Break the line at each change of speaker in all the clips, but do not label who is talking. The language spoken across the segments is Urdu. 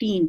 3,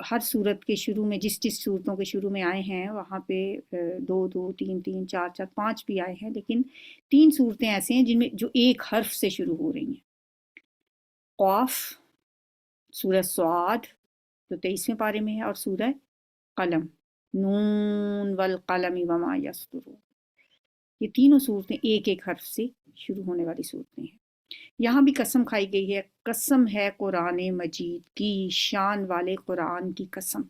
ہر صورت کے شروع میں جس صورتوں کے شروع میں آئے ہیں وہاں پہ 2 2 3 3 4 4 5 بھی آئے ہیں، لیکن 3 صورتیں ایسے ہیں جن میں جو ایک حرف سے شروع ہو رہی ہیں۔ قاف، سورہ صعاد جو 23ویں پارے میں ہے، اور سورہ قلم، نون والقلم وما یسطرون۔ یہ تینوں صورتیں ایک ایک حرف سے شروع ہونے والی صورتیں ہیں۔ یہاں بھی قسم کھائی گئی ہے، قسم ہے قرآن مجید کی، شان والے قرآن کی قسم۔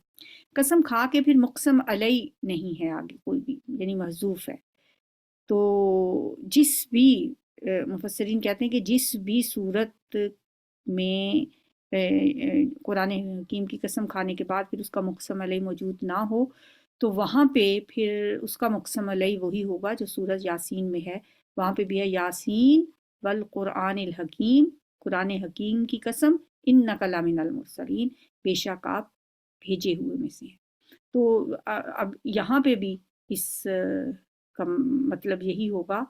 قسم کھا کے پھر مقسم علیہ نہیں ہے آگے کوئی بھی، یعنی محذوف ہے۔ تو جس بھی مفسرین کہتے ہیں کہ جس بھی صورت میں قرآن حکیم کی قسم کھانے کے بعد پھر اس کا مقسم علیہ موجود نہ ہو تو وہاں پہ پھر اس کا مقسم علیہ وہی ہوگا جو سورہ یاسین میں ہے۔ وہاں پہ بھی ہے یاسین والقرآن الحکیم، قرآن حکیم کی قسم، انک لمن المرسلین، بے شک آپ بھیجے ہوئے میں سے ہیں۔ تو اب یہاں پہ بھی اس کا مطلب یہی ہوگا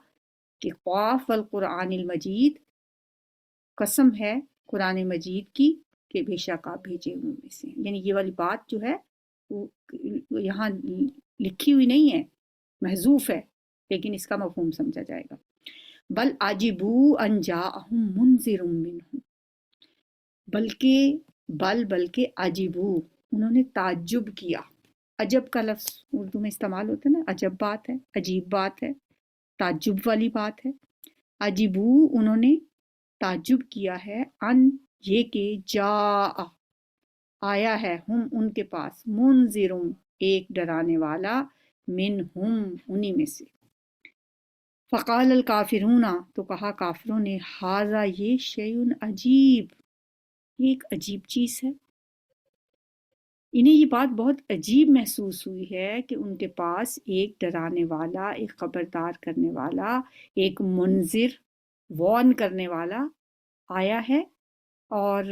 کہ قاف والقرآن المجید، قسم ہے قرآن مجید کی کہ بے شک آپ بھیجے ہوئے میں سے ہیں۔ یعنی یہ والی بات جو ہے وہ یہاں لکھی ہوئی نہیں ہے، محذوف ہے، لیکن اس کا مفہوم سمجھا جائے گا۔ بل عجبوا ان جاءہم منذر منہم، بلکہ عجبوا، انہوں نے تعجب کیا۔ عجب کا لفظ اردو میں استعمال ہوتا ہے نا، عجب بات ہے، عجیب بات ہے، تعجب والی بات ہے۔ عجبوا، انہوں نے تعجب کیا ہے، ان یہ کہ جاء آیا ہے، ہم ان کے پاس، منذرم ایک ڈرانے والا، منہم انہی میں سے۔ فقال الکافرون، تو کہا کافروں نے، ھذا یہ شیء عجیب، یہ ایک عجیب چیز ہے۔ انہیں یہ بات بہت عجیب محسوس ہوئی ہے کہ ان کے پاس ایک ڈرانے والا، ایک خبردار کرنے والا، ایک منذر، وارن کرنے والا آیا ہے۔ اور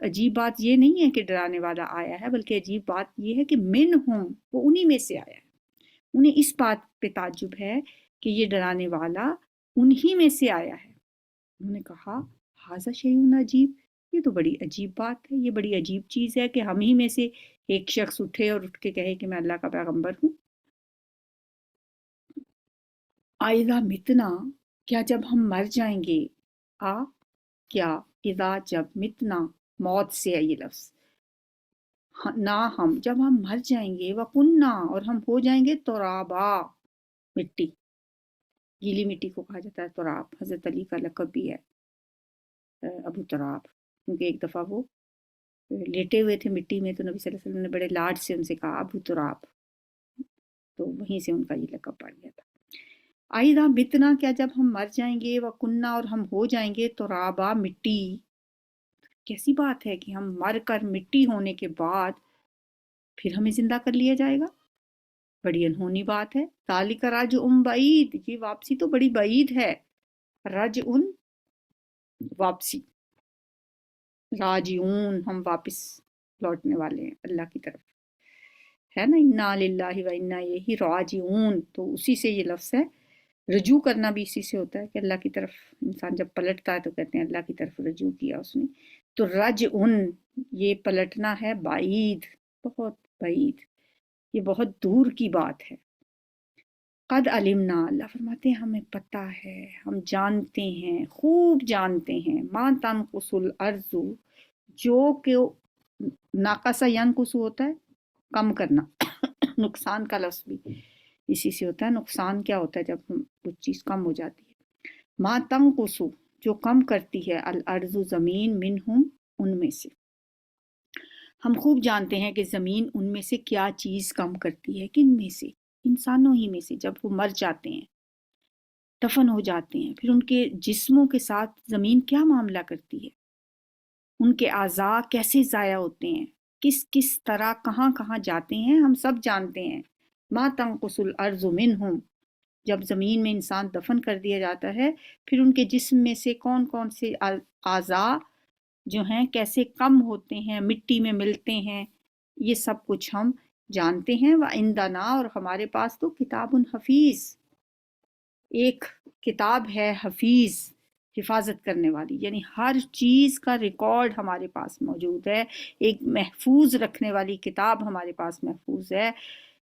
عجیب بات یہ نہیں ہے کہ ڈرانے والا آیا ہے، بلکہ عجیب بات یہ ہے کہ منہم، وہ انہی میں سے آیا ہے۔ انہیں اس بات پہ تعجب ہے کہ یہ ڈرانے والا انہی میں سے آیا ہے۔ انہوں نے کہا ھذا شیء عجیب، یہ تو بڑی عجیب بات ہے، یہ بڑی عجیب چیز ہے کہ ہم ہی میں سے ایک شخص اٹھے اور اٹھ کے کہے کہ میں اللہ کا پیغمبر ہوں۔ اذا متنا، کیا جب ہم مر جائیں گے، کیا اذا جب متنا، موت سے ہے یہ لفظ، نہ ہم جب ہم مر جائیں گے، وکننا اور ہم ہو جائیں گے ترابا، مٹی، گیلی مٹی کو کہا جاتا ہے تراب۔ حضرت علی کا لقب بھی ہے ابو تراب، کیونکہ ایک دفعہ وہ لیٹے ہوئے تھے مٹی میں تو نبی صلی اللہ علیہ وسلم نے بڑے لاڈ سے ان سے کہا ابو تراب، تو وہیں سے ان کا یہ لقب پڑ گیا تھا۔ آئدہ متنا، کیا جب ہم مر جائیں گے، وکننا اور ہم ہو جائیں گے ترابا، مٹی، کیسی بات ہے کہ ہم مر کر مٹی ہونے کے بعد پھر ہمیں زندہ کر لیا جائے گا، بڑی انہونی بات ہے۔ ذالک رجع بعید، یہ واپسی تو بڑی بعید ہے۔ رجع واپسی، راجعون ہم واپس لوٹنے والے ہیں اللہ کی طرف، ہے نا، انا للہ و انا الیہ راجعون، تو اسی سے یہ لفظ ہے۔ رجوع کرنا بھی اسی سے ہوتا ہے کہ اللہ کی طرف انسان جب پلٹتا ہے تو کہتے ہیں اللہ کی طرف رجوع کیا اس نے۔ تو رجعن، یہ پلٹنا ہے، بعید، بہت بعید، یہ بہت دور کی بات ہے۔ قد علمنا، اللہ فرماتے ہیں ہمیں پتہ ہے، ہم جانتے ہیں، خوب جانتے ہیں، ما تنقص الارض، جو کہ ناقص ینقص ہوتا ہے کم کرنا، نقصان کا لفظ بھی اسی سے ہوتا ہے۔ نقصان کیا ہوتا ہے جب کچھ چیز کم ہو جاتی ہے۔ ما تنقص، جو کم کرتی ہے، الارض زمین، منہم ان میں سے۔ ہم خوب جانتے ہیں کہ زمین ان میں سے کیا چیز کم کرتی ہے، کن میں سے، انسانوں ہی میں سے۔ جب وہ مر جاتے ہیں، دفن ہو جاتے ہیں، پھر ان کے جسموں کے ساتھ زمین کیا معاملہ کرتی ہے، ان کے اعضاء کیسے ضائع ہوتے ہیں، کس کس طرح کہاں کہاں جاتے ہیں، ہم سب جانتے ہیں۔ ما تنقص الارض منہم، جب زمین میں انسان دفن کر دیا جاتا ہے، پھر ان کے جسم میں سے کون کون سے اعضاء جو ہیں کیسے کم ہوتے ہیں، مٹی میں ملتے ہیں، یہ سب کچھ ہم جانتے ہیں۔ وعندنا، اور ہمارے پاس تو کتاب حفیظ، ایک کتاب ہے حفیظ، حفاظت کرنے والی، یعنی ہر چیز کا ریکارڈ ہمارے پاس موجود ہے، ایک محفوظ رکھنے والی کتاب ہمارے پاس محفوظ ہے۔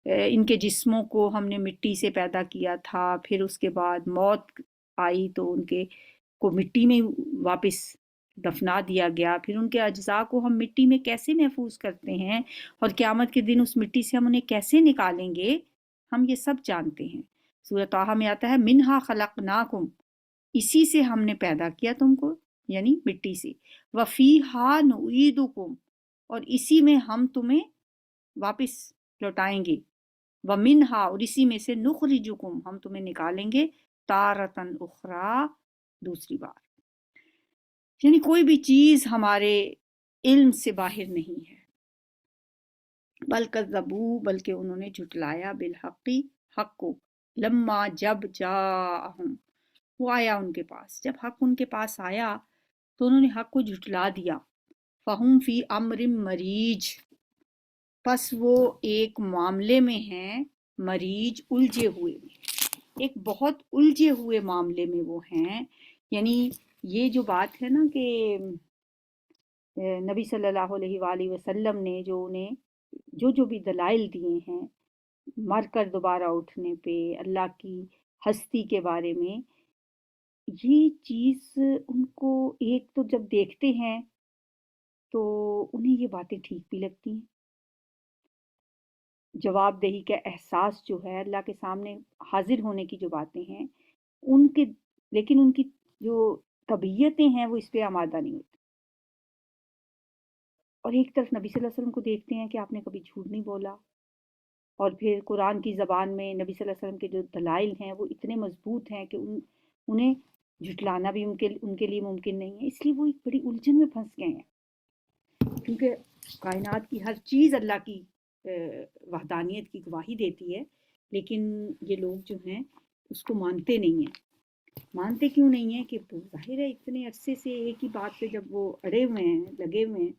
ان کے جسموں کو ہم نے مٹی سے پیدا کیا تھا، پھر اس کے بعد موت آئی تو ان کے کو مٹی میں واپس دفنا دیا گیا، پھر ان کے اجزاء کو ہم مٹی میں کیسے محفوظ کرتے ہیں اور قیامت کے دن اس مٹی سے ہم انہیں کیسے نکالیں گے، ہم یہ سب جانتے ہیں۔ سورہ طٰہٰ میں آتا ہے منہا خلقناکم، اسی سے ہم نے پیدا کیا تم کو، یعنی مٹی سے، وفیہا نعیدکم، اور اسی میں ہم تمہیں واپس لوٹائیں گے، ومنہا، اور اسی میں سے نخرجکم، ہم تمہیں نکالیں گے تارتن اخرى، دوسری بار۔ یعنی کوئی بھی چیز ہمارے علم سے باہر نہیں ہے۔ بل کذبوا، بلکہ انہوں نے جھٹلایا، بالحقی، حق کو، لما، جب، جاءہم، وہ آیا ان کے پاس، جب حق ان کے پاس آیا تو انہوں نے حق کو جھٹلا دیا۔ فہم فی امر مریج، پس وہ ایک معاملے میں ہیں، مریج، الجھے ہوئے میں، ایک بہت الجھے ہوئے معاملے میں وہ ہیں۔ یعنی یہ جو بات ہے نا کہ نبی صلی اللہ علیہ وآلہ وسلم نے جو انہیں جو بھی دلائل دیے ہیں مر کر دوبارہ اٹھنے پہ، اللہ کی ہستی کے بارے میں، یہ چیز ان کو ایک تو جب دیکھتے ہیں تو انہیں یہ باتیں ٹھیک بھی لگتی ہیں، جواب دہی کا احساس جو ہے، اللہ کے سامنے حاضر ہونے کی جو باتیں ہیں ان کے، لیکن ان کی جو طبیعتیں ہیں وہ اس پہ آمادہ نہیں ہوتی۔ اور ایک طرف نبی صلی اللہ علیہ وسلم کو دیکھتے ہیں کہ آپ نے کبھی جھوٹ نہیں بولا، اور پھر قرآن کی زبان میں نبی صلی اللہ علیہ وسلم کے جو دلائل ہیں وہ اتنے مضبوط ہیں کہ انہیں جھٹلانا بھی ان کے لیے ممکن نہیں ہے، اس لیے وہ ایک بڑی الجھن میں پھنس گئے ہیں، کیونکہ کائنات کی ہر چیز اللہ کی وحدانیت کی گواہی دیتی ہے، لیکن یہ لوگ جو ہیں اس کو مانتے نہیں ہیں۔ مانتے کیوں نہیں ہیں کہ ظاہر ہے اتنے عرصے سے ایک ہی بات پہ جب وہ اڑے ہوئے ہیں، لگے ہوئے ہیں،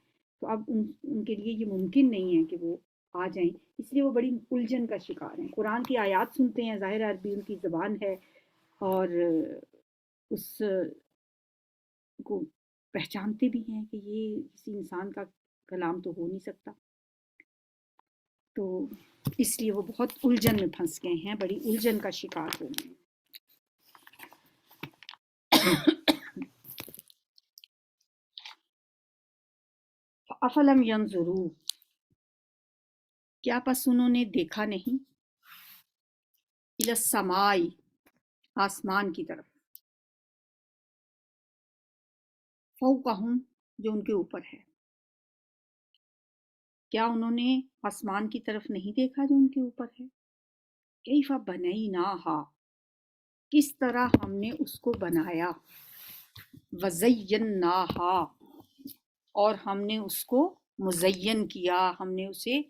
تو اب ان کے لیے یہ ممکن نہیں ہے کہ وہ آ جائیں، اس لیے وہ بڑی الجھن کا شکار ہیں۔ قرآن کی آیات سنتے ہیں، ظاہر عربی ان کی زبان ہے اور اس کو پہچانتے بھی ہیں کہ یہ کسی انسان کا کلام تو ہو نہیں سکتا، تو اس لیے وہ بہت الجھن میں پھنس گئے ہیں، بڑی الجھن کا شکار ہو گئے ہیں۔ افلم ینظروا، کیا پس انہوں نے دیکھا نہیں، الی السماء، آسمان کی طرف، فوقہم، جو ان کے اوپر ہے، کیا انہوں نے آسمان کی طرف نہیں دیکھا جو ان کے اوپر ہے؟ کیف بنیناہا، کس طرح ہم نے اس کو بنایا، وزیناہا، اور ہم نے اس کو مزین کیا، ہم نے اسے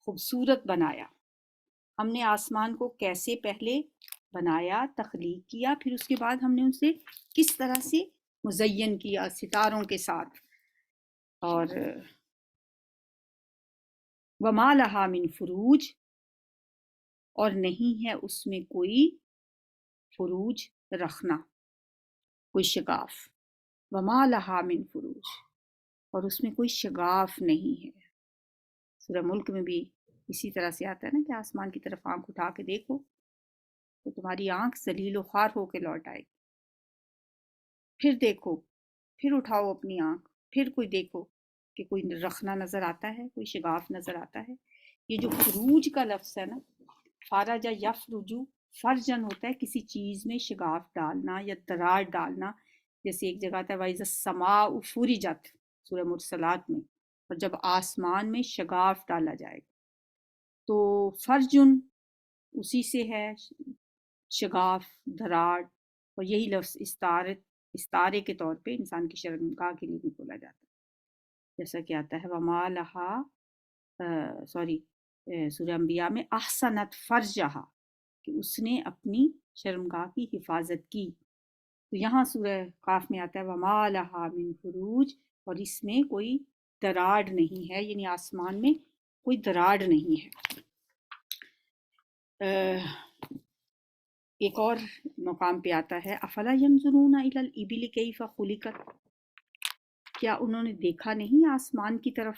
خوبصورت بنایا۔ ہم نے آسمان کو کیسے پہلے بنایا، تخلیق کیا، پھر اس کے بعد ہم نے اسے کس طرح سے مزین کیا، ستاروں کے ساتھ۔ اور وما لہا من فروج، اور نہیں ہے اس میں کوئی فروج رکھنا، کوئی شگاف، وما لہا من فروج، اور اس میں کوئی شگاف نہیں ہے۔ سورہ ملک میں بھی اسی طرح سے آتا ہے نا کہ آسمان کی طرف آنکھ اٹھا کے دیکھو تو تمہاری آنکھ ذلیل و خوار ہو کے لوٹ آئے، پھر دیکھو، پھر اٹھاؤ اپنی آنکھ، پھر کوئی دیکھو کہ کوئی رخنا نظر آتا ہے، کوئی شگاف نظر آتا ہے۔ یہ جو فروج کا لفظ ہے نا، فارجا یفرجو، فرجن ہوتا ہے کسی چیز میں شگاف ڈالنا یا دراڑ ڈالنا، جیسے ایک جگہ آتا ہے وَإِذَا السَّمَاءُ فُرِجَتْ سورہ مرسلات میں، اور جب آسمان میں شگاف ڈالا جائے گا تو فرجن اسی سے ہے، شگاف، دراڑ، اور یہی لفظ استارے کے طور پہ انسان کی شرمگاہ کے لیے بھی بولا جاتا ہے، جیسا کہ آتا ہے وما لہا، سورہ انبیاء میں احسنت فرجہا، کہ اس نے اپنی شرمگاہ کی حفاظت کی، تو یہاں سورہ قاف میں آتا ہے وما لہا من فروج، اور اس میں کوئی دراڑ نہیں ہے، یعنی آسمان میں کوئی دراڑ نہیں ہے۔ ایک اور مقام پہ آتا ہے افلا ینظرون الی الابل کیف خلقت، کیا انہوں نے دیکھا نہیں آسمان کی طرف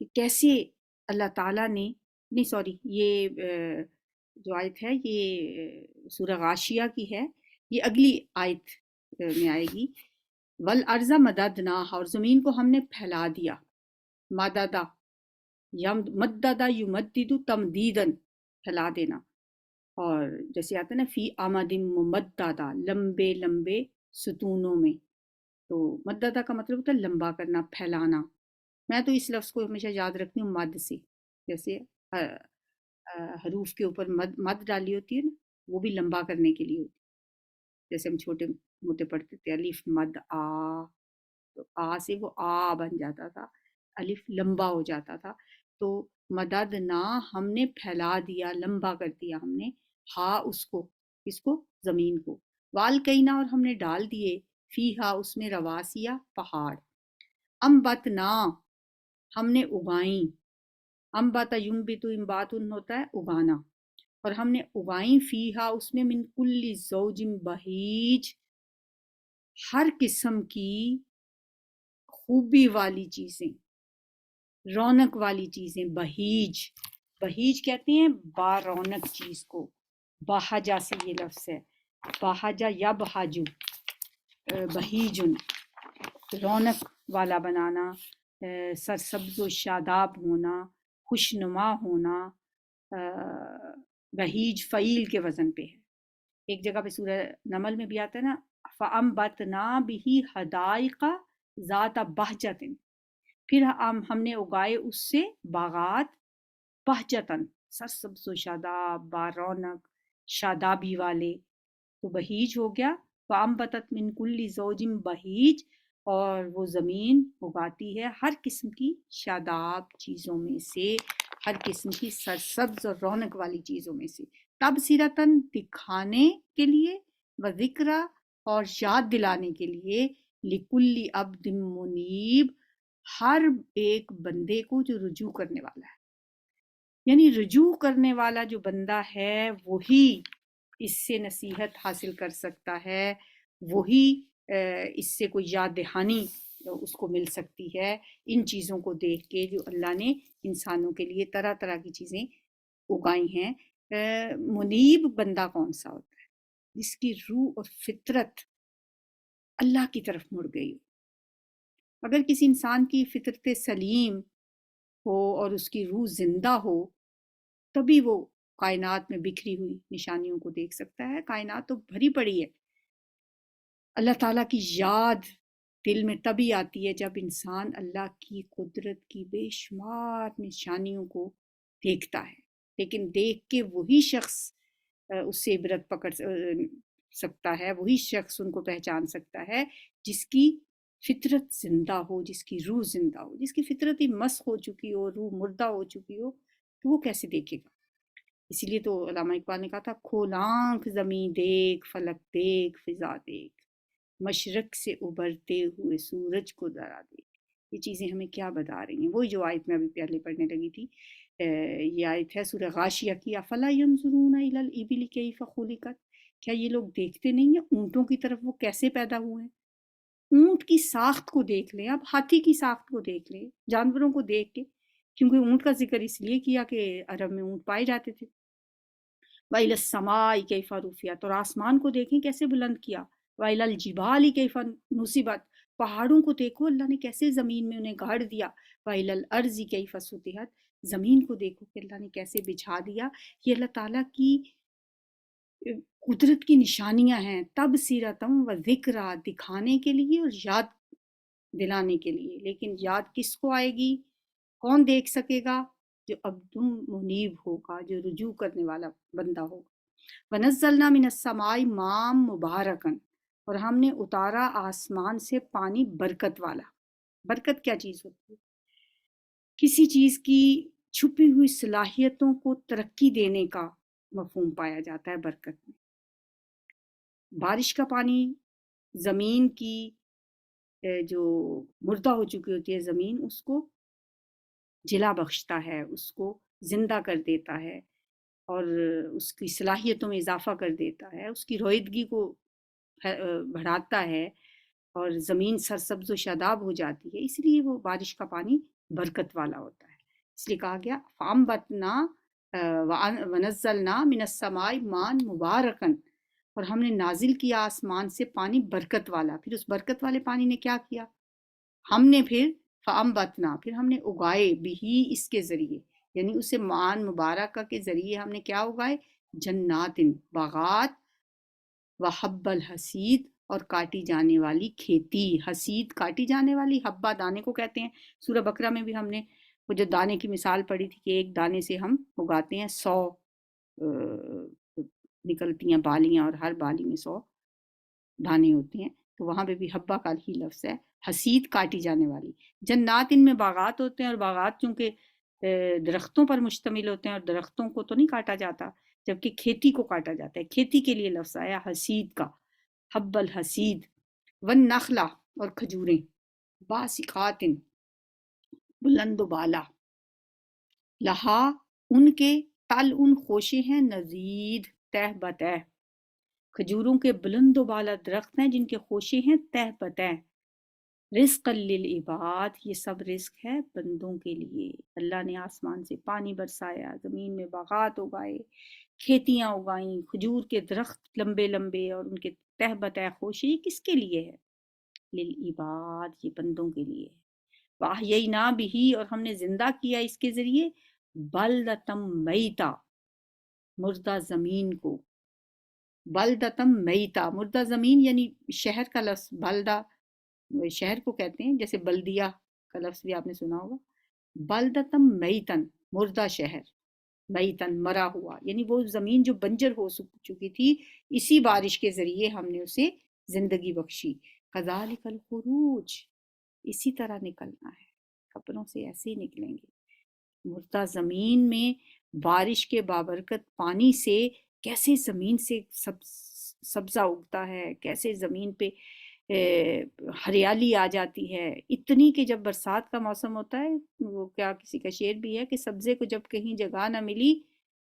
کہ کیسے اللہ تعالیٰ نے، نہیں سوری، یہ جو آیت ہے یہ سورہ غاشیہ کی ہے، یہ اگلی آیت میں آئے گی، والارض مددناہا، اور زمین کو ہم نے پھیلا دیا، مددا مددا یمدد تمدیدن، پھیلا دینا، اور جیسے آتا ہے نا فی آمد ممددا، لمبے لمبے ستونوں میں، تو مددا کا مطلب ہوتا ہے لمبا کرنا، پھیلانا۔ میں تو اس لفظ کو ہمیشہ یاد رکھتی ہوں مد سے، جیسے حروف کے اوپر مد ڈالی ہوتی ہے نا، وہ بھی لمبا کرنے کے لیے ہوتی ہے، جیسے ہم چھوٹے موٹے پڑھتے تھے الف مد آ، تو آ سے وہ آ بن جاتا تھا، الف لمبا ہو جاتا تھا، تو مدد نہ، ہم نے پھیلا دیا، لمبا کر دیا ہم نے، ہا اس کو، اس کو، زمین کو، وال کئینا، اور ہم نے ڈال دیے، فی ہا اس میں، رواسیا پہاڑ، امبتنا ہم نے اگائیں، امبتا یمبتو امباتن ہوتا ہے اگانا، اور ہم نے اگائیں، فیہا اس میں، من کل زوج بہیج، ہر قسم کی خوبی والی چیزیں، رونق والی چیزیں، بہیج، بہیج کہتے ہیں بارونق چیز کو، بہجا سے یہ لفظ ہے، بہجا یا بہاجو، بہیجن، رونق والا بنانا، سرسبز و شاداب ہونا، خوشنما ہونا، بہیج فعیل کے وزن پہ ہے، ایک جگہ پہ سورہ نمل میں بھی آتا ہے نا فَأَنبَتْنَا بِهِ حَدَائِقَ ذَاتَ بَہْجَةٍ، پھر ہم نے اگائے اس سے باغات، بہجتاً، سرسبز و شاداب، بارونق، شادابی والے، تو بہیج ہو گیا، فَأَنبَتَتْ مِن كُلِّ زَوْجٍ بَہیج، اور وہ زمین اگاتی ہے ہر قسم کی شاداب چیزوں میں سے، ہر قسم کی سرسبز اور رونق والی چیزوں میں سے، تبصرتاً، دکھانے کے لیے، و ذکرہ، اور یاد دلانے کے لیے، لکل عبد منیب، ہر ایک بندے کو جو رجوع کرنے والا ہے، یعنی رجوع کرنے والا جو بندہ ہے وہی اس سے نصیحت حاصل کر سکتا ہے، وہی اس سے کوئی یاد دہانی اس کو مل سکتی ہے، ان چیزوں کو دیکھ کے جو اللہ نے انسانوں کے لیے طرح طرح کی چیزیں اگائی ہیں۔ منیب بندہ کون سا ہوتا ہے؟ جس کی روح اور فطرت اللہ کی طرف مڑ گئی ہو۔ اگر کسی انسان کی فطرت سلیم ہو اور اس کی روح زندہ ہو، تبھی وہ کائنات میں بکھری ہوئی نشانیوں کو دیکھ سکتا ہے۔ کائنات تو بھری پڑی ہے، اللہ تعالیٰ کی یاد دل میں تبھی آتی ہے جب انسان اللہ کی قدرت کی بے شمار نشانیوں کو دیکھتا ہے، لیکن دیکھ کے وہی شخص اس سے عبرت پکڑ سکتا ہے، وہی شخص ان کو پہچان سکتا ہے جس کی فطرت زندہ ہو، جس کی روح زندہ ہو، جس کی فطرت ہی مسخ ہو چکی ہو، روح مردہ ہو چکی ہو، تو وہ کیسے دیکھے گا؟ اسی لیے تو علامہ اقبال نے کہا تھا کھول آنکھ زمیں دیکھ، فلک دیکھ، فضا دیکھ، مشرق سے ابھرتے ہوئے سورج کو ذرا دیکھ۔ یہ چیزیں ہمیں کیا بتا رہی ہیں؟ وہی جو آیت میں ابھی پہلے پڑھنے لگی تھی، یہ آیت ہے سورہ غاشیہ کی، افلا ینظرون الی الابل کیف خلقت، کیا یہ لوگ دیکھتے نہیں ہیں اونٹوں کی طرف وہ کیسے پیدا ہوئے ہیں؟ اونٹ کی ساخت کو دیکھ لیں، اب ہاتھی کی ساخت کو دیکھ لیں، جانوروں کو دیکھ کے، کیونکہ اونٹ کا ذکر اس لیے کیا کہ عرب میں اونٹ پائے جاتے تھے۔ وَإِلَى السَّمَاءِ كَيْفَ رُفِعَتْ، اور آسمان کو دیکھیں کیسے بلند کیا، وَإِلَى الْجِبَالِ كَيْفَ نُصِبَتْ، پہاڑوں کو دیکھو اللہ نے کیسے زمین میں انہیں گاڑ دیا، وَإِلَى الْأَرْضِ كَيْفَ سُطِحَتْ، زمین کو دیکھو کہ اللہ نے کیسے بچھا دیا۔ یہ اللہ تعالیٰ کی قدرت کی نشانیاں ہیں، تبصرتم و ذکرہ، دکھانے کے لیے اور یاد دلانے کے لیے، لیکن یاد کس کو آئے گی؟ کون دیکھ سکے گا؟ جو عبد منیب ہوگا، جو رجوع کرنے والا بندہ ہوگا۔ وَنَزَّلْنَا مِنَ السَّمَاءِ مَاءً مُبَارَكًا، اور ہم نے اتارا آسمان سے پانی برکت والا۔ برکت کیا چیز ہوتی ہے؟ کسی چیز کی چھپی ہوئی صلاحیتوں کو ترقی دینے کا مفہوم پایا جاتا ہے برکت میں۔ بارش کا پانی زمین کی جو مردہ ہو چکی ہوتی ہے زمین، اس کو جلا بخشتا ہے، اس کو زندہ کر دیتا ہے، اور اس کی صلاحیتوں میں اضافہ کر دیتا ہے، اس کی رویدگی کو بڑھاتا ہے، اور زمین سرسبز و شاداب ہو جاتی ہے، اس لیے وہ بارش کا پانی برکت والا ہوتا ہے۔ اس لیے کہا گیا فَأَنبَتْنَا وَنَزَّلْنَا مِنَ السَّمَاءِ مَاءً مُبَارَكًا، اور ہم نے نازل کیا آسمان سے پانی برکت والا۔ پھر اس برکت والے پانی نے کیا کیا؟ ہم نے پھر فَأَنبَتْنَا، پھر ہم نے اگائے بھی اس کے ذریعے، یعنی اسے مان مبارکہ کے ذریعے ہم نے کیا اگائے؟ جنات، باغات، وحب الحسید، اور کاٹی جانے والی کھیتی۔ حسید کاٹی جانے والی، حبہ دانے کو کہتے ہیں۔ سورہ بقرہ میں بھی ہم نے وہ جو دانے کی مثال پڑھی تھی کہ ایک دانے سے ہم اگاتے ہیں 100 نکلتی ہیں بالیاں، اور ہر بالی میں 100 دانے ہوتے ہیں، تو وہاں پہ بھی حبہ کا ہی لفظ ہے۔ حسید کاٹی جانے والی جنات، ان میں باغات ہوتے ہیں، اور باغات چونکہ درختوں پر مشتمل ہوتے ہیں، اور درختوں کو تو نہیں کاٹا جاتا، جبکہ کھیتی کو کاٹا جاتا ہے۔ کھیتی کے لیے لفظ آیا حسید کا، حب الحسید۔ والنخلہ، اور کھجوریں، باسقات، بلند و بالا، لہا، ان کے، تل ان خوشے ہیں، نزید، تہ بتہ، کھجوروں کے بلند و بالا درخت ہیں جن کے خوشے ہیں تہ بتہ۔ رزق للعباد، یہ سب رزق ہے بندوں کے لیے۔ اللہ نے آسمان سے پانی برسایا، زمین میں باغات اگائے، کھیتیاں اگائیں، کھجور کے درخت لمبے لمبے، اور ان کے تہ بتہ خوشے، یہ کس کے لیے ہے؟ للعباد، یہ بندوں کے لیے ہے۔ وَأَحْيَيْنَا بِهِ، اور ہم نے زندہ کیا اس کے ذریعے، بلدتم میتا، مردہ زمین کو۔ بلدتم میتا، مردہ زمین یعنی شہر کا لفظ بلدہ شہر کو کہتے ہیں، جیسے بلدیہ کا لفظ بھی آپ نے سنا ہوگا۔ بلدتم میتن، مردہ شہر، میتن مرا ہوا، یعنی وہ زمین جو بنجر ہو چکی تھی، اسی بارش کے ذریعے ہم نے اسے زندگی بخشی۔ کذالک الخروج، اسی طرح نکلنا ہے، قبروں سے ایسے ہی نکلیں گے۔ مردہ زمین میں بارش کے بابرکت پانی سے کیسے زمین سے سبزہ اگتا ہے، کیسے زمین پہ ہریالی آ جاتی ہے، اتنی کہ جب برسات کا موسم ہوتا ہے، وہ کیا کسی کا شعر بھی ہے کہ سبزے کو جب کہیں جگہ نہ ملی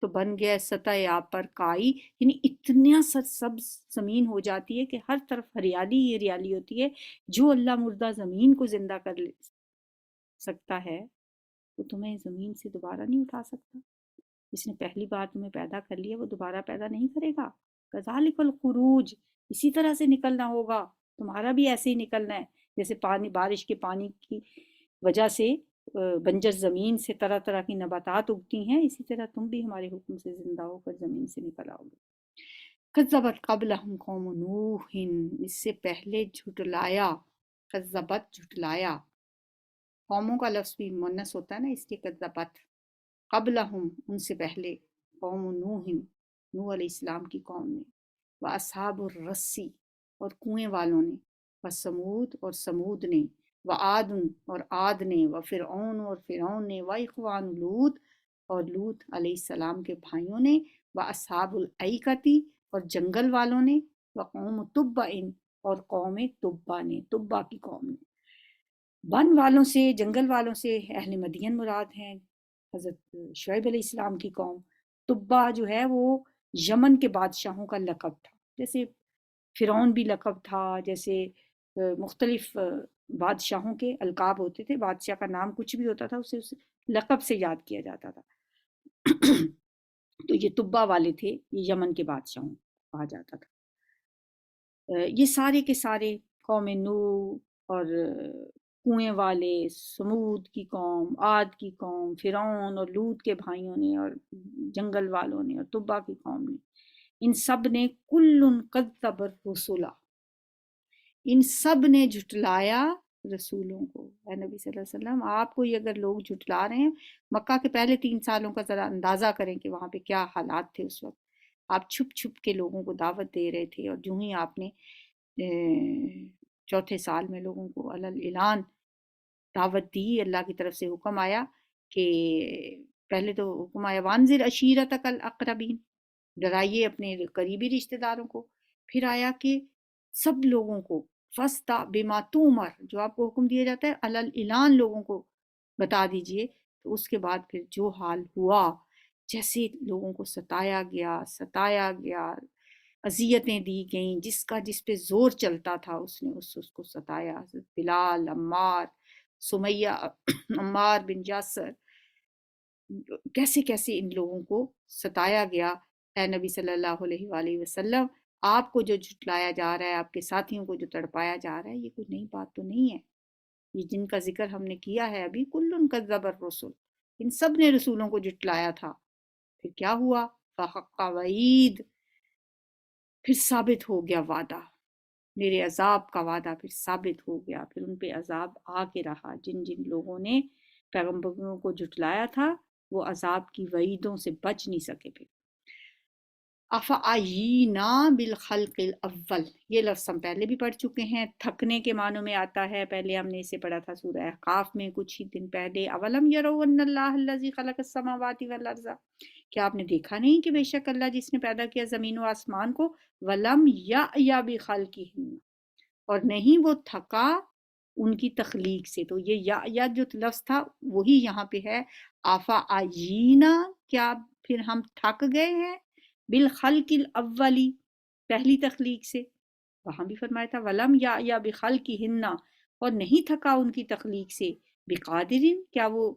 تو بن گیا سطح آپ پر کائی، یعنی اتنا سبز زمین ہو جاتی ہے کہ ہر طرف ہریالی ہی ہریالی ہوتی ہے۔ جو اللہ مردہ زمین کو زندہ کر سکتا ہے، وہ تمہیں زمین سے دوبارہ نہیں اٹھا سکتا۔ جس نے پہلی بار تمہیں پیدا کر لیا، وہ دوبارہ پیدا نہیں کرے گا۔ کذالک الخروج، اسی طرح سے نکلنا ہوگا، تمہارا بھی ایسے ہی نکلنا ہے، جیسے پانی، بارش کے پانی کی وجہ سے بنجر زمین سے طرح طرح کی نباتات اگتی ہیں، اسی طرح تم بھی ہمارے حکم سے زندہ ہو کر زمین سے نکل آؤ گے۔ کذبت قبلہم قوم نوح، اس سے پہلے جھٹلایا، کذبت جھٹلایا، قوموں کا لفظ بھی مؤنث ہوتا ہے نا، اس لیے کذبت۔ قبلہم، ان سے پہلے، قوم نوح، نوح علیہ السلام کی قوم نے، واصحاب الرسی، اور کنویں والوں نے، وثمود، اور سمود نے، وعاد، اور عاد نے، وفرعون، اور فرعون نے، واخوان لوط، اور لوط علیہ السلام کے بھائیوں نے، واصحاب الایکتی، اور جنگل والوں نے، وقوم تبع، اور قوم تبع نے، تبع کی قوم نے۔ ون والوں سے، جنگل والوں سے اہل مدین مراد ہیں، حضرت شعیب علیہ السلام کی قوم۔ تبع جو ہے وہ یمن کے بادشاہوں کا لقب تھا، جیسے فرعون بھی لقب تھا، جیسے مختلف بادشاہوں کے القاب ہوتے تھے، بادشاہ کا نام کچھ بھی ہوتا تھا، اسے اس لقب سے یاد کیا جاتا تھا۔ تو یہ تبع والے تھے، یہ یمن کے بادشاہوں کہا جاتا تھا۔ یہ سارے کے سارے قوم نوح، اور کنویں والے، سمود کی قوم، عاد کی قوم، فرعون اور لوط کے بھائیوں نے، اور جنگل والوں نے، اور تبع کی قوم نے، ان سب نے کل کذب الرسل، ان سب نے جھٹلایا رسولوں کو۔ اے نبی صلی اللہ علیہ وسلم، آپ کو یہ اگر لوگ جھٹلا رہے ہیں، مکہ کے پہلے 3 سالوں کا ذرا اندازہ کریں کہ وہاں پہ کیا حالات تھے اس وقت۔ آپ چھپ چھپ کے لوگوں کو دعوت دے رہے تھے، اور جو ہی آپ نے چوتھے سال میں لوگوں کو اعلان دعوت دی، اللہ کی طرف سے حکم آیا کہ پہلے تو حکم آیا وانذر عشیرتک الاقربین، ڈرائیے اپنے قریبی رشتہ داروں کو، پھر آیا کہ سب لوگوں کو فستا بما تؤمر، جو آپ کو حکم دیا جاتا ہے اعلان لوگوں کو بتا دیجئے۔ تو اس کے بعد پھر جو حال ہوا، جیسے لوگوں کو ستایا گیا، اذیتیں دی گئیں، جس کا جس پہ زور چلتا تھا اس نے اس کو ستایا. حضرت بلال، عمار، سمیہ، عمار بن یاسر، کیسے کیسے ان لوگوں کو ستایا گیا. اے نبی صلی اللہ علیہ وآلہ وسلم، آپ کو جو جھٹلایا جا رہا ہے، آپ کے ساتھیوں کو جو تڑپایا جا رہا ہے، یہ کوئی نئی بات تو نہیں ہے. یہ جن کا ذکر ہم نے کیا ہے ابھی، کلن کذب الرسل، ان سب نے رسولوں کو جھٹلایا تھا. پھر کیا ہوا؟ فحق وعید، پھر ثابت ہو گیا وعدہ، میرے عذاب کا وعدہ پھر ثابت ہو گیا. پھر ان پہ عذاب آ کے رہا. جن جن لوگوں نے پیغمبروں کو جھٹلایا تھا وہ عذاب کی وعیدوں سے بچ نہیں سکے. پھر افعینا بالخلق الاول، یہ لفظ ہم پہلے بھی پڑھ چکے ہیں، تھکنے کے معنوں میں آتا ہے. پہلے ہم نے اسے پڑھا تھا سورہ احقاف میں کچھ ہی دن پہلے. اولم یروا ان اللہ الذی خلق السماوات والارض، کیا آپ نے دیکھا نہیں کہ بے شک اللہ جس نے پیدا کیا زمین و آسمان کو، ولم یعی بخلقہن، اور نہیں وہ تھکا ان کی تخلیق سے. تو یہ یا جو لفظ تھا وہی یہاں پہ ہے. افعینا، کیا پھر ہم تھک گئے ہیں، بالخلق الاولی، پہلی تخلیق سے. وہاں بھی فرمایا تھا ولم یا بخلقہن، اور نہیں تھکا ان کی تخلیق سے. بقادرین، کیا وہ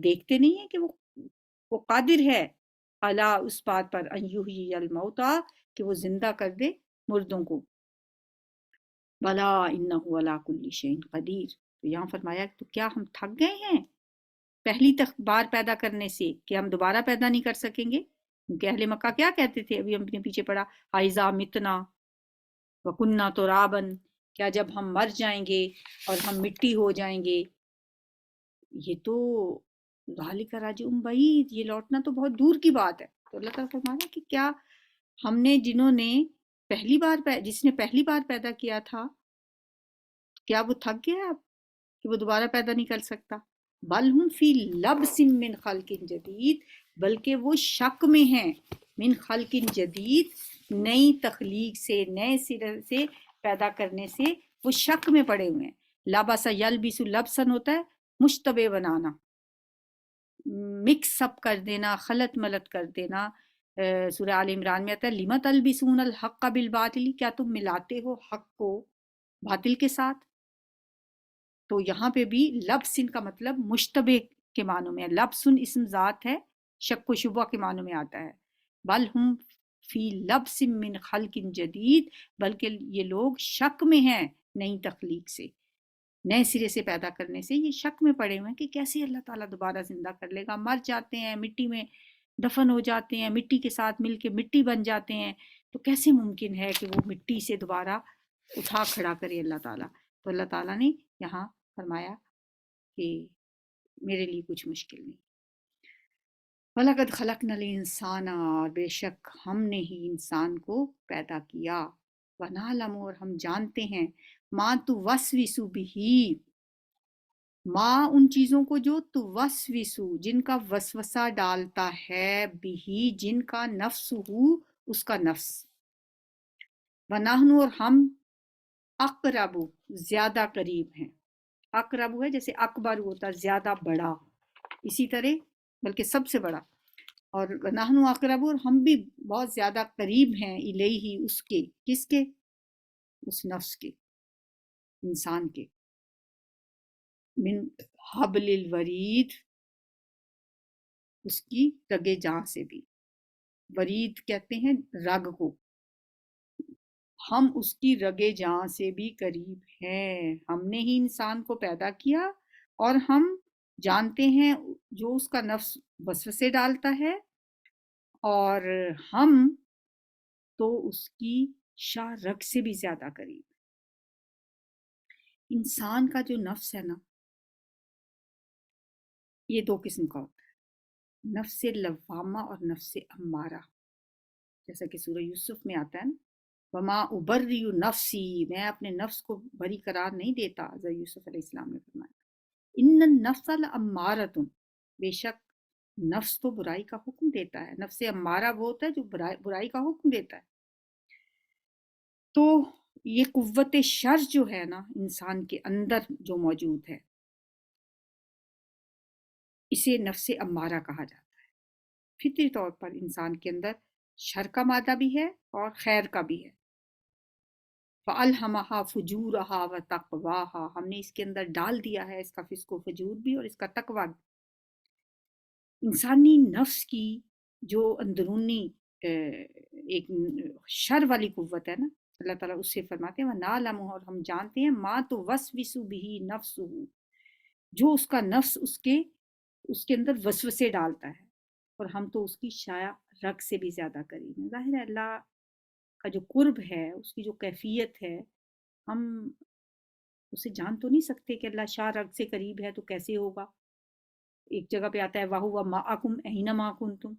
دیکھتے نہیں ہیں کہ وہ قادر ہے، الا اس بات پر، ان یحیی الموتیٰ، کہ وہ زندہ کر دے مردوں کو. بلا انہ علی کل شیء قدیر. تو یہاں فرمایا تو کیا ہم تھک گئے ہیں پہلی بار پیدا کرنے سے کہ ہم دوبارہ پیدا نہیں کر سکیں گے؟ کیونکہ اہل مکہ کیا کہتے تھے، ابھی ہم اپنے پیچھے پڑا، اذا متنا وکننا ترابا، کیا جب ہم مر جائیں گے اور ہم مٹی ہو جائیں گے. یہ تو ذالک رجع بعید، یہ لوٹنا تو بہت دور کی بات ہے. تو اللہ تعالیٰ فرمانا کہ کیا ہم نے جنہوں نے جس نے پہلی بار پیدا کیا تھا، کیا وہ تھک گیا اب کہ وہ دوبارہ پیدا نہیں کر سکتا؟ بل ہم فی لبس من خلق جدید، بلکہ وہ شک میں ہیں، من خلق جدید، نئی تخلیق سے، نئے سرے سے پیدا کرنے سے وہ شک میں پڑے ہوئے ہیں. لبس یلبس، لبسن ہوتا ہے مشتبہ بنانا، مکس اپ کر دینا، خلط ملط کر دینا. سورہ آل عمران میں آتا ہے لِمَ تَلْبِسُونَ الْحَقَّ بِالْبَاطِلِ، کیا تم ملاتے ہو حق کو باطل کے ساتھ. تو یہاں پہ بھی لبسن کا مطلب مشتبہ کے معنوں میں ہے. لبسن اسم ذات ہے، شک و شبہ کے معنوں میں آتا ہے. بل ہم فی لبس من خلق جدید، بلکہ یہ لوگ شک میں ہیں نئی تخلیق سے، نئے سرے سے پیدا کرنے سے. یہ شک میں پڑے ہوئے ہیں کہ کیسے اللہ تعالیٰ دوبارہ زندہ کر لے گا. مر جاتے ہیں، مٹی میں دفن ہو جاتے ہیں، مٹی کے ساتھ مل کے مٹی بن جاتے ہیں، تو کیسے ممکن ہے کہ وہ مٹی سے دوبارہ اٹھا کھڑا کرے اللہ تعالیٰ. تو اللہ تعالیٰ نے یہاں فرمایا کہ میرے لیے کچھ مشکل نہیں. وَلَقَدْ خَلَقْنَا الْإِنسَانَ، اور بے شک ہم نے ہی انسان کو پیدا کیا. وَنَعْلَمُ، اور ہم جانتے ہیں، مَا تُوَسْوِسُ بِهِ، ماں ان چیزوں کو جو توسوسو، جن کا وسوسہ ڈالتا ہے، بھی، جن کا نفس ہو، اس کا نفس. وَنَحْنُ، اور ہم، اقرب، زیادہ قریب ہیں. اقرب ہے جیسے اکبر ہوتا زیادہ بڑا، اسی طرح بلکہ سب سے بڑا. اور وَنَحْنُ اقرب، اور ہم بھی بہت زیادہ قریب ہیں، الیہ، اس کے، کس کے؟ اس نفس کے، انسان کے. من حبل الورید، اس کی رگے جاں سے بھی. ورید کہتے ہیں رگ کو. ہم اس کی رگے جاں سے بھی قریب ہیں. ہم نے ہی انسان کو پیدا کیا اور ہم جانتے ہیں جو اس کا نفس وسوسے ڈالتا ہے، اور ہم تو اس کی شاہ رگ سے بھی زیادہ قریب. انسان کا جو نفس ہے نا، یہ دو قسم کا ہوتا ہے، نفس لوامہ اور نفس امارہ. جیسا کہ سورہ یوسف میں آتا ہے نا، وما ابرئ نفسی، میں اپنے نفس کو بری قرار نہیں دیتا. حضرت یوسف علیہ السلام نے فرمایا ان النفس لامارۃ، بے شک نفس تو برائی کا حکم دیتا ہے. نفس امارہ وہ ہوتا ہے جو برائی کا حکم دیتا ہے. تو یہ قوت شر جو ہے نا انسان کے اندر جو موجود ہے، اسے نفس امارہ کہا جاتا ہے. فطری طور پر انسان کے اندر شر کا مادہ بھی ہے اور خیر کا بھی ہے. فَأَلْهَمَهَا فُجُورَهَا وَتَقْوَاهَا، ہم نے اس کے اندر ڈال دیا ہے اس کا فسق و فجور بھی اور اس کا تقوی بھی. انسانی نفس کی جو اندرونی ایک شر والی قوت ہے نا، اللہ تعالیٰ اس سے فرماتے ہیں وَنَعْلَمُ، اور ہم جانتے ہیں مَا تُوَسْوِسُ بِهِ نَفْسُهُ، جو اس کا نفس اس کے اندر وسوسے ڈالتا ہے، اور ہم تو اس کی شاع رگ سے بھی زیادہ قریب ہیں. ظاہر ہے اللہ کا جو قرب ہے، اس کی جو کیفیت ہے، ہم اسے جان تو نہیں سکتے کہ اللہ شاع رگ سے قریب ہے تو کیسے ہوگا. ایک جگہ پہ آتا ہے وَهُوَ مَعَكُمْ أَيْنَمَا كُنْتُمْ،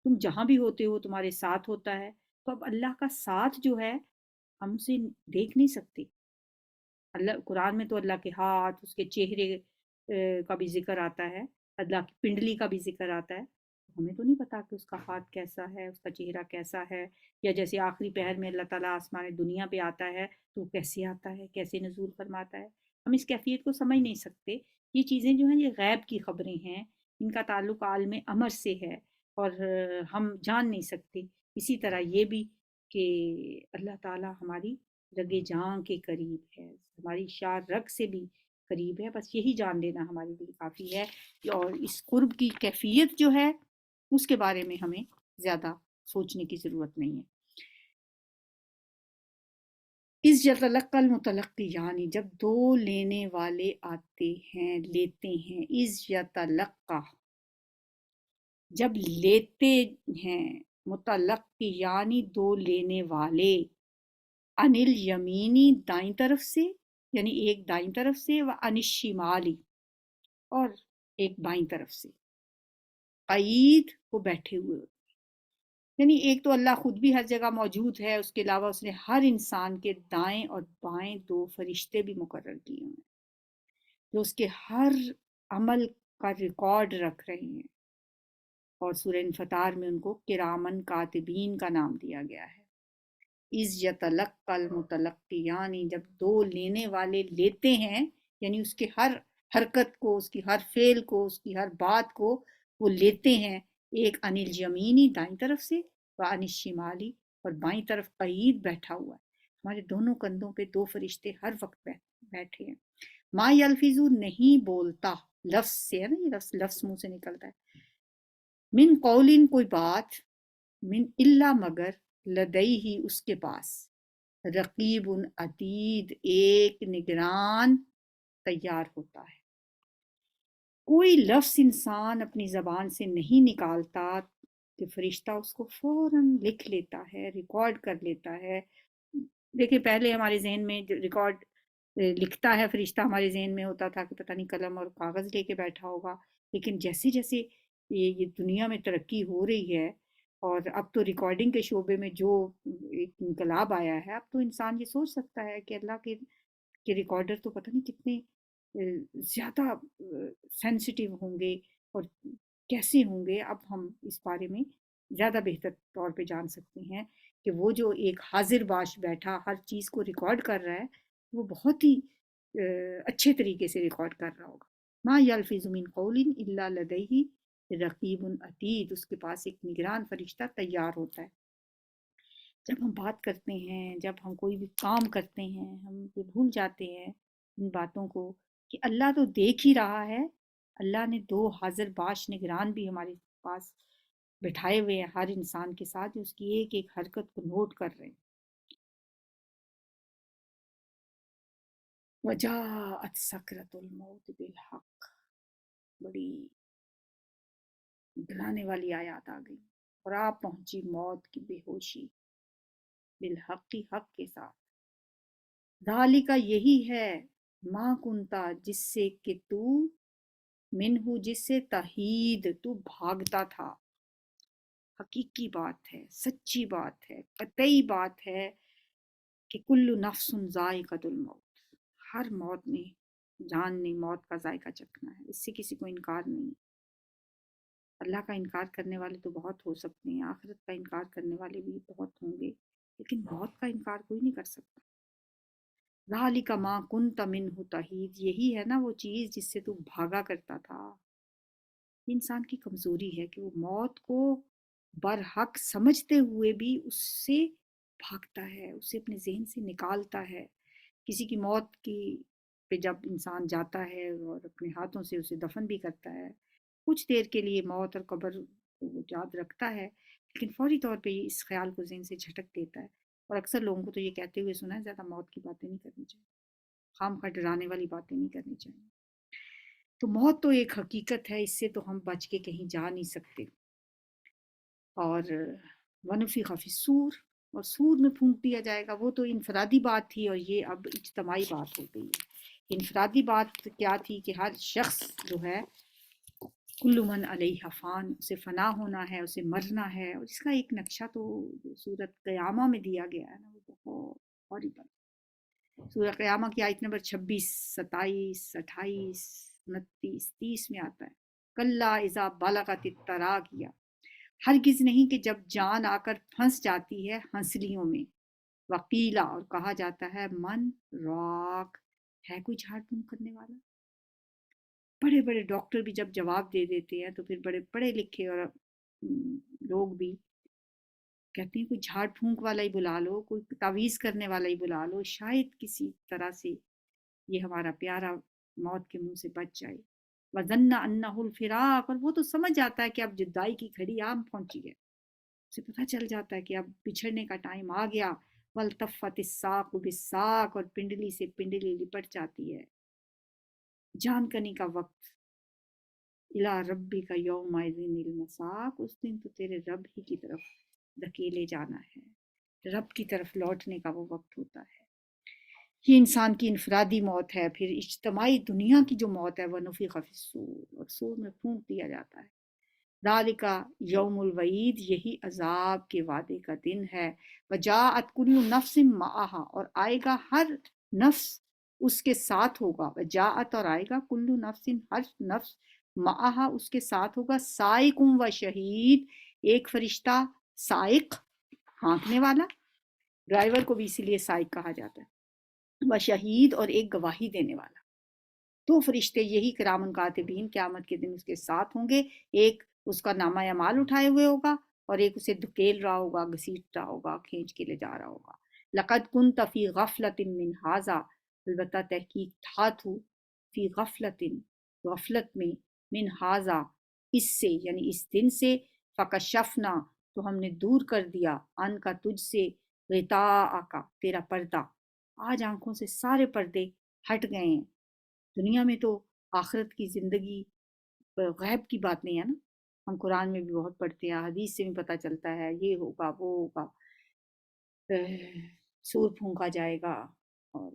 تم جہاں بھی ہوتے ہو تمہارے ساتھ ہوتا ہے. تو اب اللہ کا ساتھ جو ہے ہم اسے دیکھ نہیں سکتے. اللہ قرآن میں تو اللہ کے ہاتھ، اس کے چہرے کا بھی ذکر آتا ہے، اللہ کی پنڈلی کا بھی ذکر آتا ہے. ہمیں تو نہیں پتا کہ اس کا ہاتھ کیسا ہے، اس کا چہرہ کیسا ہے، یا جیسے آخری پہر میں اللہ تعالیٰ آسمان دنیا پہ آتا ہے تو کیسے آتا ہے، کیسے نزول فرماتا ہے. ہم اس کیفیت کو سمجھ نہیں سکتے. یہ چیزیں جو ہیں یہ غیب کی خبریں ہیں، ان کا تعلق عالم امر سے ہے اور ہم جان نہیں سکتے. اسی طرح یہ بھی کہ اللہ تعالیٰ ہماری رگ جاں کے قریب ہے، ہماری شاع رگ سے بھی قریب ہے. بس یہی جان لینا ہمارے لیے کافی ہے. اور اس قرب کی کیفیت جو ہے اس کے بارے میں ہمیں زیادہ سوچنے کی ضرورت نہیں ہے. اس یتلقی المتلقی، یعنی جب دو لینے والے آتے ہیں لیتے ہیں، اس یتلقی جب لیتے ہیں، متلقی یعنی دو لینے والے، انل یمینی دائیں طرف سے، یعنی ایک دائیں طرف سے، و ان الشمالی اور ایک بائیں طرف سے، قعید وہ بیٹھے ہوئے ہوتے. یعنی ایک تو اللہ خود بھی ہر جگہ موجود ہے، اس کے علاوہ اس نے ہر انسان کے دائیں اور بائیں دو فرشتے بھی مقرر کیے ہیں جو اس کے ہر عمل کا ریکارڈ رکھ رہے ہیں. اور سورہ انفطار میں ان کو کرامن کاتبین کا نام دیا گیا ہے. از یتلقی المتلقی، یعنی جب دو لینے والے لیتے ہیں، یعنی اس کے ہر حرکت کو، اس کی ہر فعل کو، اس کی ہر بات کو وہ لیتے ہیں. ایک انل یمینی دائیں طرف سے، و ان الشمالی اور بائیں طرف قعید بیٹھا ہوا ہے. ہمارے دونوں کندھوں پہ دو فرشتے ہر وقت بیٹھے ہیں. ما یلفظ نہیں بولتا، لفظ سے ہے نا، یہ لفظ منہ سے نکلتا ہے، من قولن کوئی بات، من الا مگر، لدئی ہی اس کے پاس، رقیب عتید ایک نگران تیار ہوتا ہے. کوئی لفظ انسان اپنی زبان سے نہیں نکالتا کہ فرشتہ اس کو فوراً لکھ لیتا ہے، ریکارڈ کر لیتا ہے. دیکھیں پہلے ہمارے ذہن میں ریکارڈ لکھتا ہے فرشتہ، ہمارے ذہن میں ہوتا تھا کہ پتہ نہیں قلم اور کاغذ لے کے بیٹھا ہوگا. لیکن جیسے جیسے یہ دنیا میں ترقی ہو رہی ہے اور اب تو ریکارڈنگ کے شعبے میں جو ایک انقلاب آیا ہے، اب تو انسان یہ سوچ سکتا ہے کہ اللہ کے ریکارڈر تو پتہ نہیں کتنے زیادہ سینسٹیو ہوں گے اور کیسے ہوں گے. اب ہم اس بارے میں زیادہ بہتر طور پہ جان سکتے ہیں کہ وہ جو ایک حاضر باش بیٹھا ہر چیز کو ریکارڈ کر رہا ہے، وہ بہت ہی اچھے طریقے سے ریکارڈ کر رہا ہوگا. ما یلفظ من قول الا لدیہ رقیب عتید، اس کے پاس ایک نگران فرشتہ تیار ہوتا ہے. جب ہم بات کرتے ہیں، جب ہم کوئی بھی کام کرتے ہیں، ہم یہ بھول جاتے ہیں ان باتوں کو کہ اللہ تو دیکھ ہی رہا ہے. اللہ نے دو حاضر باش نگران بھی ہمارے پاس بٹھائے ہوئے ہیں ہر انسان کے ساتھ، جو اس کی ایک ایک حرکت کو نوٹ کر رہے ہیں. وجاءت سکرۃ الموت بالحق، بڑی ڈرانے والی آیات آ گئی، اور آپ پہنچی موت کی بے ہوشی، بالحق کی حق کے ساتھ. ذالکہ یہی ہے، ما کنتا جس سے کہ تو، منہو جس سے، تحید تو بھاگتا تھا. حقیقی بات ہے، سچی بات ہے، قطعی بات ہے کہ کل نفس ذائقۃ الموت، ہر موت نے، جان نے موت کا ذائقہ چکھنا ہے. اس سے کسی کو انکار نہیں. اللہ کا انکار کرنے والے تو بہت ہو سکتے ہیں، آخرت کا انکار کرنے والے بھی بہت ہوں گے، لیکن موت کا انکار کوئی نہیں کر سکتا. ذالک ما کنت منہ تحید، یہی ہے نا وہ چیز جس سے تو بھاگا کرتا تھا. انسان کی کمزوری ہے کہ وہ موت کو برحق سمجھتے ہوئے بھی اس سے بھاگتا ہے، اسے اپنے ذہن سے نکالتا ہے. کسی کی موت کی پہ جب انسان جاتا ہے اور اپنے ہاتھوں سے اسے دفن بھی کرتا ہے، کچھ دیر کے لیے موت اور قبر کو وہ یاد رکھتا ہے، لیکن فوری طور پہ یہ اس خیال کو ذہن سے جھٹک دیتا ہے. اور اکثر لوگوں کو تو یہ کہتے ہوئے سنا ہے زیادہ موت کی باتیں نہیں کرنی چاہیے، خواہ ڈرانے والی باتیں نہیں کرنی چاہیے. تو موت تو ایک حقیقت ہے، اس سے تو ہم بچ کے کہیں جا نہیں سکتے. اور ونفخ فی الصور، اور سور میں پھونک دیا جائے گا، وہ تو انفرادی بات تھی، اور یہ اب اجتماعی بات ہو گئی ہے. انفرادی بات کیا تھی کہ ہر شخص جو ہے کل من علیہ فان، اسے فنا ہونا ہے، اسے مرنا ہے. اور اس کا ایک نقشہ تو سورۃ قیامہ میں دیا گیا ہے نا، وہ بہت ہاریبل. سورۃ قیامہ کی آیت نمبر 26، 27، 28، 29، 30 میں آتا ہے کلا اذا بلغت التراقی، ہرگز نہیں کہ جب جان آ کر پھنس جاتی ہے ہنسلیوں میں. وکیلا، اور کہا جاتا ہے من راک، ہے کوئی جھاڑ پھونک کرنے والا. بڑے بڑے ڈاکٹر بھی جب جواب دے دیتے ہیں تو پھر بڑے پڑھے لکھے اور لوگ بھی کہتے ہیں کوئی جھاڑ پھونک والا ہی بلا لو، کوئی تعویذ کرنے والا ہی بلا لو، شاید کسی طرح سے یہ ہمارا پیارا موت کے منہ سے بچ جائے. وَظَنَّ أَنَّهُ الْفِرَاقُ، اور وہ تو سمجھ جاتا ہے کہ اب جدائی کی گھڑی آن پہنچی ہے، اسے پتہ چل جاتا ہے کہ اب بچھڑنے کا ٹائم آ گیا. وَالْتَفَّتِ السَّاقُ بِالسَّاقِ، اور پنڈلی سے پنڈلی لپٹ جاتی ہے. جان کنی کا وقت. اِلَىٰ رَبِّكَ يَوْمَئِذٍ الْمَسَاقُ، اس دن تو تیرے رب ہی کی طرف دھکیلے جانا ہے، رب کی طرف لوٹنے کا وہ وقت ہوتا ہے. یہ انسان کی انفرادی موت ہے. پھر اجتماعی دنیا کی جو موت ہے وہ نفخ فی الصور، اور سور میں پھونک دیا جاتا ہے. ذالک یوم الوعید، یہی عذاب کے وعدے کا دن ہے. وجاءت کل نفس معہا، اور آئے گا ہر نفس اس کے ساتھ ہوگا. وجاءت، اور آئے گا کل نفس، ہر نفس، معہا اس کے ساتھ ہوگا. سائق و شہید، ایک فرشتہ سائق ہانکنے والا، ڈرائیور کو بھی اسی لیے سائق کہا جاتا ہے، و شہید، اور ایک گواہی دینے والا. دو فرشتے یہی کرام کاتبین قیامت کے دن اس کے ساتھ ہوں گے. ایک اس کا نامہ اعمال اٹھائے ہوئے ہوگا، اور ایک اسے دھکیل رہا ہوگا، گھسیٹ رہا ہوگا، کھینچ کے لے جا رہا ہوگا. لقد كنت فی غفلۃ من ھذا، البتہ تحقیق تھا تو فی غفلۃ، غفلت میں، من ھذا، اس سے یعنی اس دن سے. فکشفنا، تو ہم نے دور کر دیا، ان کا تجھ سے، غطاءک، تیرا پردہ. آج آنکھوں سے سارے پردے ہٹ گئے ہیں. دنیا میں تو آخرت کی زندگی غیب کی بات نہیں ہے نا، ہم قرآن میں بھی بہت پڑھتے ہیں، حدیث سے بھی پتہ چلتا ہے یہ ہوگا وہ ہوگا، سور پھونکا جائے گا اور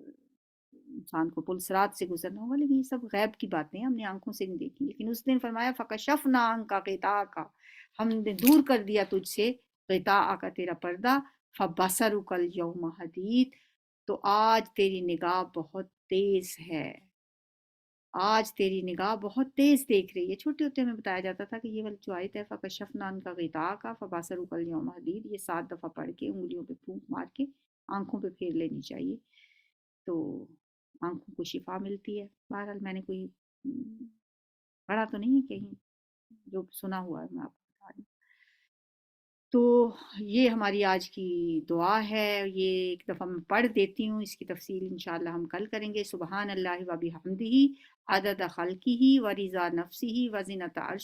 انسان کو پل صراط سے گزرنا ہوگا. لیکن یہ سب غیب کی باتیں ہیں، ہم نے آنکھوں سے نہیں دیکھی. لیکن اس دن فرمایا فکشفنا عنک غطاءک، ہم نے دور کر دیا تجھ سے، غطاءک، تیرا پردہ. فبصرک الیوم حدید، تو آج تیری نگاہ بہت تیز ہے، آج تیری نگاہ بہت تیز دیکھ رہی ہے. چھوٹے ہوتے ہمیں بتایا جاتا تھا کہ یہ والی جو آیت ہے فکشفنا عنک غطاءک فبصرک الیوم حدید، یہ 7 دفعہ پڑھ کے انگلیوں پہ پھونک مار کے آنکھوں پہ پھیر لینی چاہیے، تو آنکھوں کو شفا ملتی ہے. بہرحال میں نے کوئی پڑھا تو نہیں ہے کہیں، جو سنا ہوا ہے میں آپ کو بتا رہی ہوں. تو یہ ہماری آج کی دعا ہے، یہ ایک دفعہ میں پڑھ دیتی ہوں، اس کی تفصیل انشاءاللہ ہم کل کریں گے. سبحان اللہ و بحمدہ عدد خلقہ و رضا نفسہ و زنۃ عرشہ